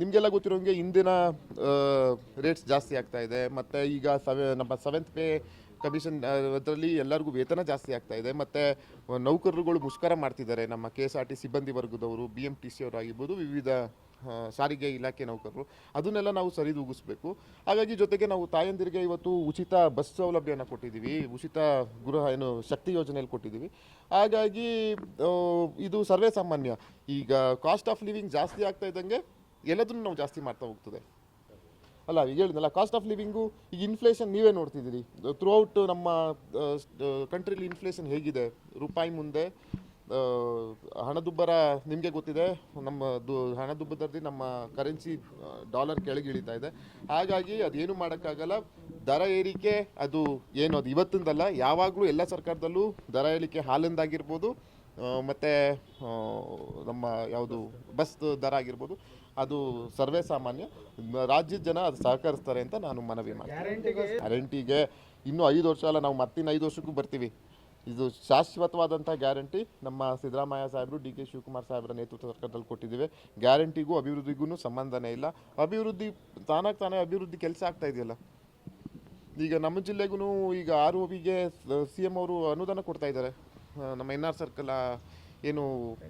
ನಿಮಗೆಲ್ಲ ಗೊತ್ತಿರೋಂಗೆ ಇಂದಿನ ರೇಟ್ಸ್ ಜಾಸ್ತಿ ಆಗ್ತಾ ಇದೆ, ಮತ್ತು ಈಗ ನಮ್ಮ 7th ಪೇ ಕಮಿಷನ್ ಅದರಲ್ಲಿ ಎಲ್ಲರಿಗೂ ವೇತನ ಜಾಸ್ತಿ ಆಗ್ತಾ ಇದೆ, ಮತ್ತು ನೌಕರರುಗಳು ಮುಷ್ಕರ ಮಾಡ್ತಿದ್ದಾರೆ. ನಮ್ಮ KSRT ಸಿಬ್ಬಂದಿ ವರ್ಗದವರು, BMTC ಅವರು ಆಗಿರ್ಬೋದು, ವಿವಿಧ ಸಾರಿಗೆ ಇಲಾಖೆ ನೌಕರರು, ಅದನ್ನೆಲ್ಲ ನಾವು ಸರಿದೂಗಿಸ್ಬೇಕು. ಹಾಗಾಗಿ ಜೊತೆಗೆ ನಾವು ತಾಯಂದಿರಿಗೆ ಇವತ್ತು ಉಚಿತ ಬಸ್ ಸೌಲಭ್ಯನ ಕೊಟ್ಟಿದ್ದೀವಿ, ಉಚಿತ ಗೃಹ ಶಕ್ತಿ ಯೋಜನೆಯಲ್ಲಿ ಕೊಟ್ಟಿದ್ದೀವಿ. ಹಾಗಾಗಿ ಇದು ಸರ್ವೇ ಸಾಮಾನ್ಯ. ಈಗ ಕಾಸ್ಟ್ ಆಫ್ ಲಿವಿಂಗ್ ಜಾಸ್ತಿ ಆಗ್ತಾ ಇದ್ದಂಗೆ ಎಲ್ಲದನ್ನು ನಾವು ಜಾಸ್ತಿ ಮಾಡ್ತಾ ಹೋಗ್ತದೆ ಅಲ್ಲ. ಈಗ ಹೇಳಿದ್ನಲ್ಲ, ಕಾಸ್ಟ್ ಆಫ್ ಲಿವಿಂಗು, ಈಗ ಇನ್ಫ್ಲೇಷನ್ ನೀವೇ ನೋಡ್ತಿದ್ದೀರಿ. ಥ್ರೂ ಔಟ್ ನಮ್ಮ ಕಂಟ್ರಿಲಿ ಇನ್ಫ್ಲೇಷನ್ ಹೇಗಿದೆ. ರೂಪಾಯಿ ಮುಂದೆ ಹಣದುಬ್ಬರ ನಿಮಗೆ ಗೊತ್ತಿದೆ. ನಮ್ಮ ಹಣದುಬ್ಬರದಲ್ಲಿ ನಮ್ಮ ಕರೆನ್ಸಿ ಡಾಲರ್ ಕೆಳಗೆ ಇಳಿತಾ ಇದೆ. ಹಾಗಾಗಿ ಅದೇನು ಮಾಡೋಕ್ಕಾಗಲ್ಲ. ದರ ಏರಿಕೆ ಅದು ಇವತ್ತಿಂದಲ್ಲ, ಯಾವಾಗಲೂ ಎಲ್ಲ ಸರ್ಕಾರದಲ್ಲೂ ದರ ಏರಿಕೆ ಹಾಲಿಂದಾಗಿರ್ಬೋದು, ಮತ್ತು ನಮ್ಮ ಯಾವುದು ಬಸ್ ದರ ಆಗಿರ್ಬೋದು, ಅದು ಸರ್ವೇ ಸಾಮಾನ್ಯ. ರಾಜ್ಯದ ಜನ ಅದು ಸಹಕರಿಸ್ತಾರೆ ಅಂತ ನಾನು ಮನವಿ ಮಾಡ್ತೀನಿ. ಗ್ಯಾರಂಟಿಗೆ ಇನ್ನೂ 5 ವರ್ಷ ಅಲ್ಲ, ನಾವು ಮತ್ತಿನ್ನು 5 ವರ್ಷಕ್ಕೂ ಬರ್ತೀವಿ. ಇದು ಶಾಶ್ವತವಾದಂಥ ಗ್ಯಾರಂಟಿ ನಮ್ಮ ಸಿದ್ದರಾಮಯ್ಯ ಸಾಹೇಬರು, DK ಶಿವಕುಮಾರ್ ಸಾಹೇಬರ ನೇತೃತ್ವ ಸರ್ಕಾರದಲ್ಲಿ ಕೊಟ್ಟಿದ್ದೀವಿ. ಗ್ಯಾರಂಟಿಗೂ ಅಭಿವೃದ್ಧಿಗೂ ಸಂಬಂಧನೇ ಇಲ್ಲ. ಅಭಿವೃದ್ಧಿ ತಾನೇ ಅಭಿವೃದ್ಧಿ ಕೆಲಸ ಆಗ್ತಾ ಇದೆಯಲ್ಲ. ಈಗ ನಮ್ಮ ಜಿಲ್ಲೆಗೂ ಈಗ ROBಗೆ CM ಅವರು ಅನುದಾನ ಕೊಡ್ತಾ ಇದ್ದಾರೆ. ನಮ್ಮ NR ಸರ್ಕಲ್ ಏನು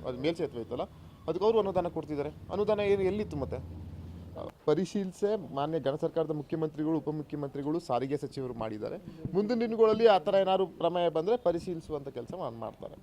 ಅದು ಮೇಲ್ಸೇತುವೆ ಇತ್ತಲ್ಲ, ಅದಕ್ಕೆ ಅವರು ಅನುದಾನ ಕೊಡ್ತಿದ್ದಾರೆ. ಅನುದಾನ ಎಲ್ಲಿತ್ತು ಮತ್ತೆ? ಪರಿಶೀಲಿಸೆ ಮಾನ್ಯ ಗಣ ಸರ್ಕಾರದ ಮುಖ್ಯಮಂತ್ರಿಗಳು, ಉಪಮುಖ್ಯಮಂತ್ರಿಗಳು, ಸಾರಿಗೆ ಸಚಿವರು ಮಾಡಿದ್ದಾರೆ. ಮುಂದಿನ ದಿನಗಳಲ್ಲಿ ಆ ಥರ ಏನಾದ್ರು ಪ್ರಮೇಯ ಬಂದರೆ ಪರಿಶೀಲಿಸುವಂಥ ಕೆಲಸ ಮಾಡ್ತಾರೆ.